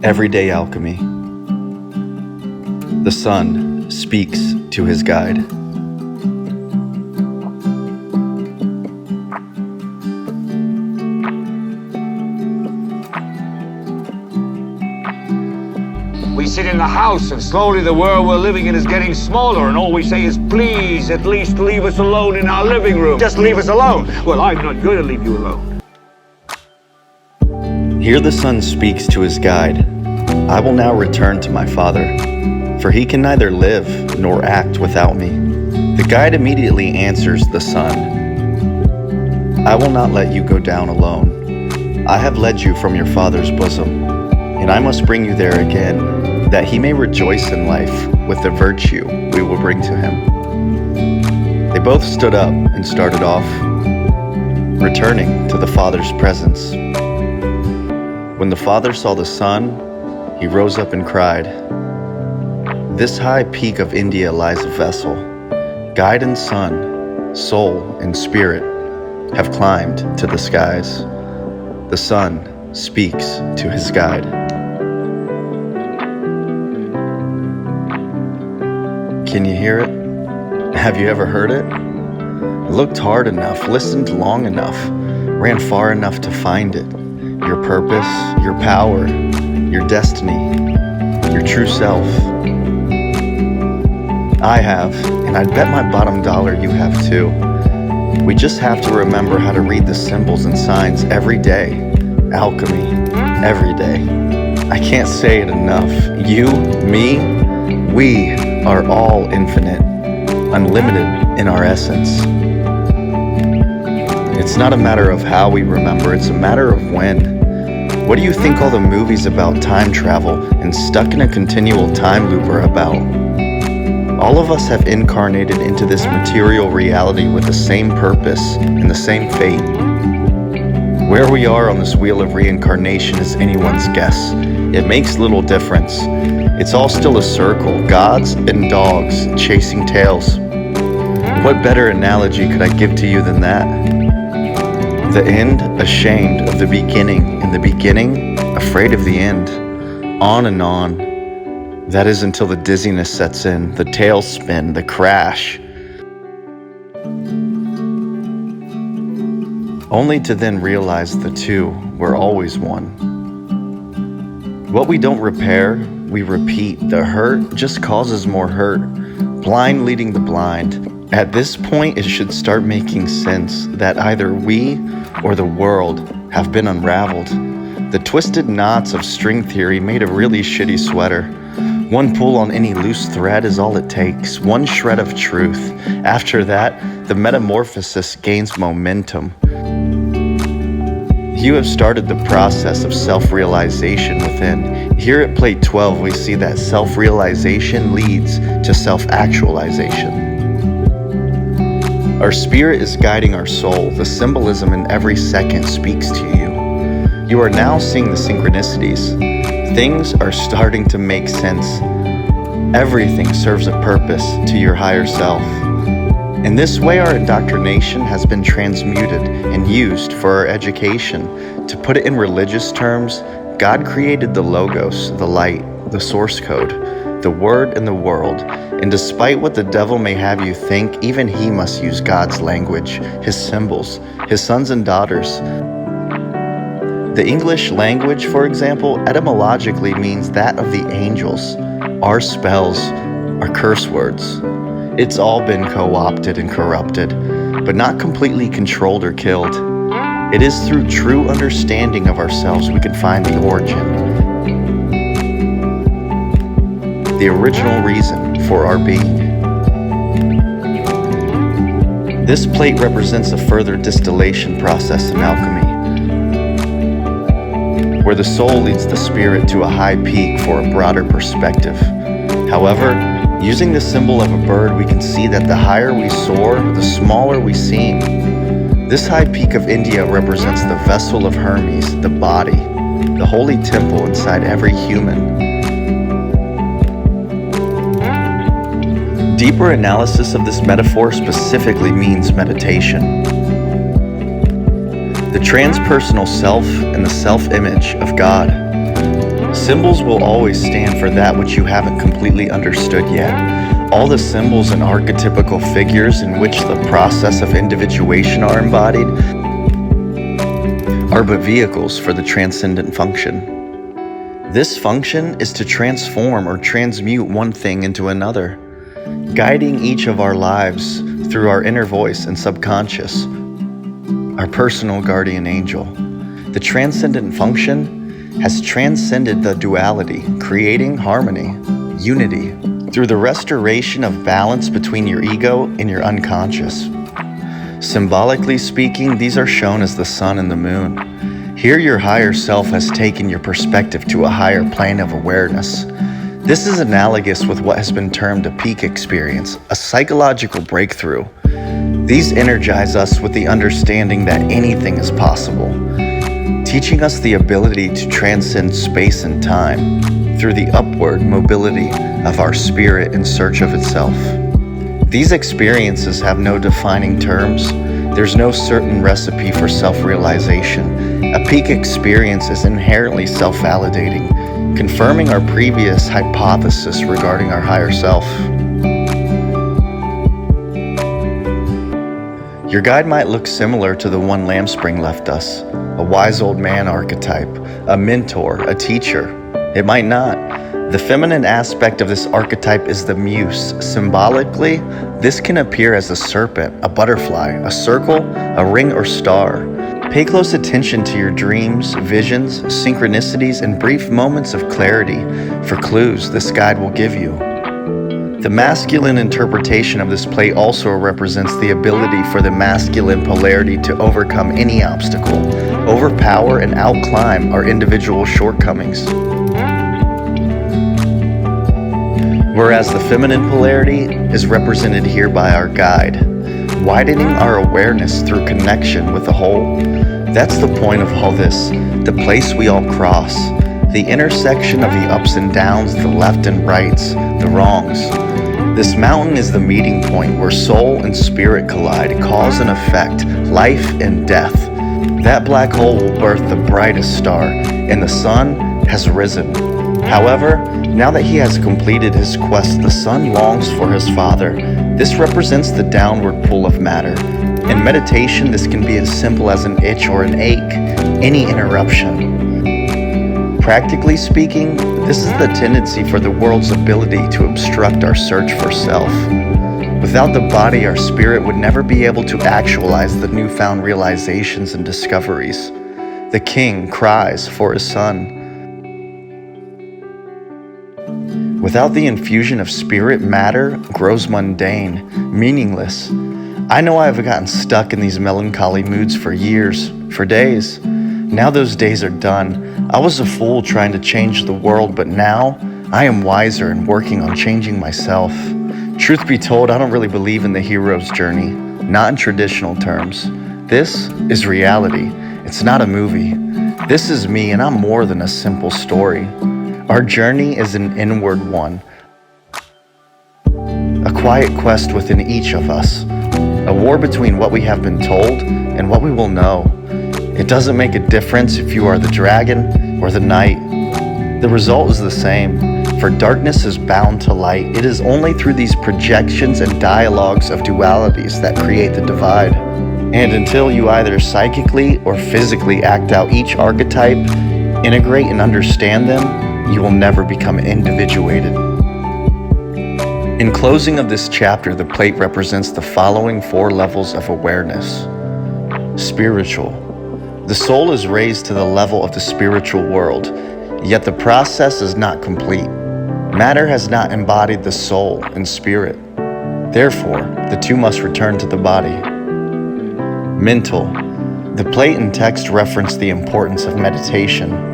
Everyday Alchemy. The sun speaks to his guide. We sit in the house and slowly the world we're living in is getting smaller and all we say is, please, at least leave us alone in our living room. Just leave us alone. Well, I'm not going to leave you alone. Here the sun speaks to his guide. I will now return to my Father, for he can neither live nor act without me. The guide immediately answers the sun. I will not let you go down alone. I have led you from your Father's bosom, and I must bring you there again, that he may rejoice in life with the virtue we will bring to him. They both stood up and started off, returning to the Father's presence. When the Father saw the sun, he rose up and cried, "This high peak of India lies a vessel. Guide and sun, soul and spirit, have climbed to the skies. The sun speaks to his guide." Can you hear it? Have you ever heard it? Looked hard enough, listened long enough, ran far enough to find it. Your purpose, your power, your destiny, your true self. I have, and I'd bet my bottom dollar you have too. We just have to remember how to read the symbols and signs every day. Alchemy, every day. I can't say it enough. You, me, we are all infinite, unlimited in our essence. It's not a matter of how we remember, it's a matter of when. What do you think all the movies about time travel and stuck in a continual time loop are about? All of us have incarnated into this material reality with the same purpose and the same fate. Where we are on this wheel of reincarnation is anyone's guess. It makes little difference. It's all still a circle, gods and dogs chasing tails. What better analogy could I give to you than that? The end, ashamed of the beginning, and the beginning, afraid of the end. On and on. That is until the dizziness sets in, the tailspin, the crash. Only to then realize the two were always one. What we don't repair, we repeat. The hurt just causes more hurt. Blind leading the blind. At this point, it should start making sense that either we or the world have been unraveled. The twisted knots of string theory made a really shitty sweater. One pull on any loose thread is all it takes, one shred of truth. After that, the metamorphosis gains momentum. You have started the process of self-realization within. Here at Plate 12, we see that self-realization leads to self-actualization. Our spirit is guiding our soul. The symbolism in every second speaks to you. You are now seeing the synchronicities. Things are starting to make sense. Everything serves a purpose to your higher self. In this way, our indoctrination has been transmuted and used for our education. To put it in religious terms, God created the logos, the light, the source code, the word and the world. And despite what the devil may have you think, even he must use God's language, his symbols, his sons and daughters. The English language, for example, etymologically means that of the angels. Our spells are curse words. It's all been co-opted and corrupted, but not completely controlled or killed. It is through true understanding of ourselves we can find the origin, the original reason for our being. This plate represents a further distillation process in alchemy, where the soul leads the spirit to a high peak for a broader perspective. However, using the symbol of a bird, we can see that the higher we soar, the smaller we seem. This high peak of India represents the vessel of Hermes, the body, the holy temple inside every human. Deeper analysis of this metaphor specifically means meditation. The transpersonal self and the self-image of God. Symbols will always stand for that which you haven't completely understood yet. All the symbols and archetypical figures in which the process of individuation are embodied are but vehicles for the transcendent function. This function is to transform or transmute one thing into another, guiding each of our lives through our inner voice and subconscious, our personal guardian angel. The transcendent function has transcended the duality, creating harmony, unity, through the restoration of balance between your ego and your unconscious. Symbolically speaking, these are shown as the sun and the moon. Here your higher self has taken your perspective to a higher plane of awareness. This is analogous with what has been termed a peak experience, a psychological breakthrough. These energize us with the understanding that anything is possible, teaching us the ability to transcend space and time through the upward mobility of our spirit in search of itself. These experiences have no defining terms. There's no certain recipe for self-realization. A peak experience is inherently self-validating, confirming our previous hypothesis regarding our higher self. Your guide might look similar to the one Lambspring left us, a wise old man archetype, a mentor, a teacher. It might not. The feminine aspect of this archetype is the muse. Symbolically, this can appear as a serpent, a butterfly, a circle, a ring, or star. Pay close attention to your dreams, visions, synchronicities, and brief moments of clarity for clues this guide will give you. The masculine interpretation of this plate also represents the ability for the masculine polarity to overcome any obstacle, overpower and outclimb our individual shortcomings. Whereas the feminine polarity is represented here by our guide, widening our awareness through connection with the whole. That's the point of all this, the place we all cross, the intersection of the ups and downs, the left and rights, the wrongs. This mountain is the meeting point where soul and spirit collide, cause and effect, life and death. That black hole will birth the brightest star, and the sun has risen. However, now that he has completed his quest, the sun longs for his father. This represents the downward pull of matter. In meditation, this can be as simple as an itch or an ache, any interruption. Practically speaking, this is the tendency for the world's ability to obstruct our search for self. Without the body, our spirit would never be able to actualize the newfound realizations and discoveries. The king cries for his son. Without the infusion of spirit, matter grows mundane, meaningless. I know I have gotten stuck in these melancholy moods for years, for days. Now those days are done. I was a fool trying to change the world, but now I am wiser and working on changing myself. Truth be told, I don't really believe in the hero's journey, not in traditional terms. This is reality. It's not a movie. This is me, and I'm more than a simple story. Our journey is an inward one, a quiet quest within each of us, a war between what we have been told and what we will know. It doesn't make a difference if you are the dragon or the knight. The result is the same, for darkness is bound to light. It is only through these projections and dialogues of dualities that create the divide. And until you either psychically or physically act out each archetype, integrate and understand them, you will never become individuated. In closing of this chapter, the plate represents the following 4 levels of awareness. Spiritual. The soul is raised to the level of the spiritual world, yet the process is not complete. Matter has not embodied the soul and spirit. Therefore, the two must return to the body. Mental. The plate and text reference the importance of meditation.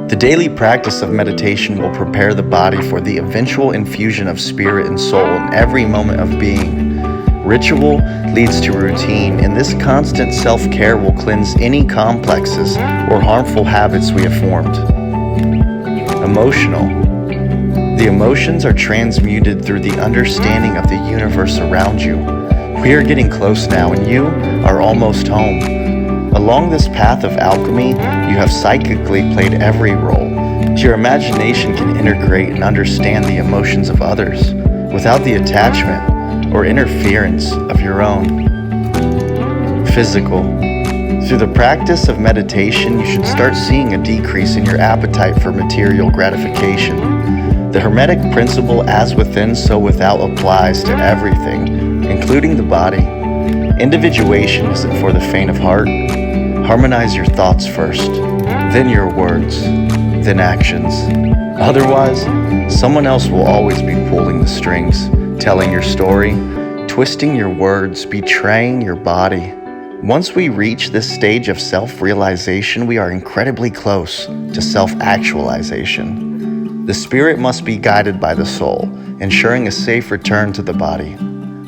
The daily practice of meditation will prepare the body for the eventual infusion of spirit and soul in every moment of being. Ritual leads to routine, and this constant self-care will cleanse any complexes or harmful habits we have formed. Emotional. The emotions are transmuted through the understanding of the universe around you. We are getting close now, and you are almost home. Along this path of alchemy, you have psychically played every role. Your imagination can integrate and understand the emotions of others without the attachment or interference of your own. Physical. Through the practice of meditation, you should start seeing a decrease in your appetite for material gratification. The Hermetic principle, as within, so without, applies to everything, including the body. Individuation isn't for the faint of heart. Harmonize your thoughts first, then your words, then actions. Otherwise, someone else will always be pulling the strings, telling your story, twisting your words, betraying your body. Once we reach this stage of self-realization, we are incredibly close to self-actualization. The spirit must be guided by the soul, ensuring a safe return to the body.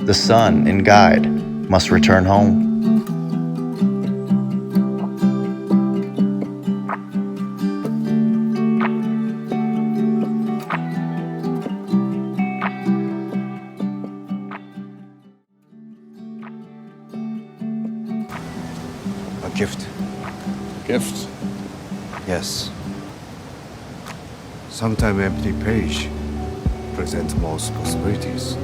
The son and guide must return home. A gift. Gift? Yes. Sometimes empty page presents most possibilities.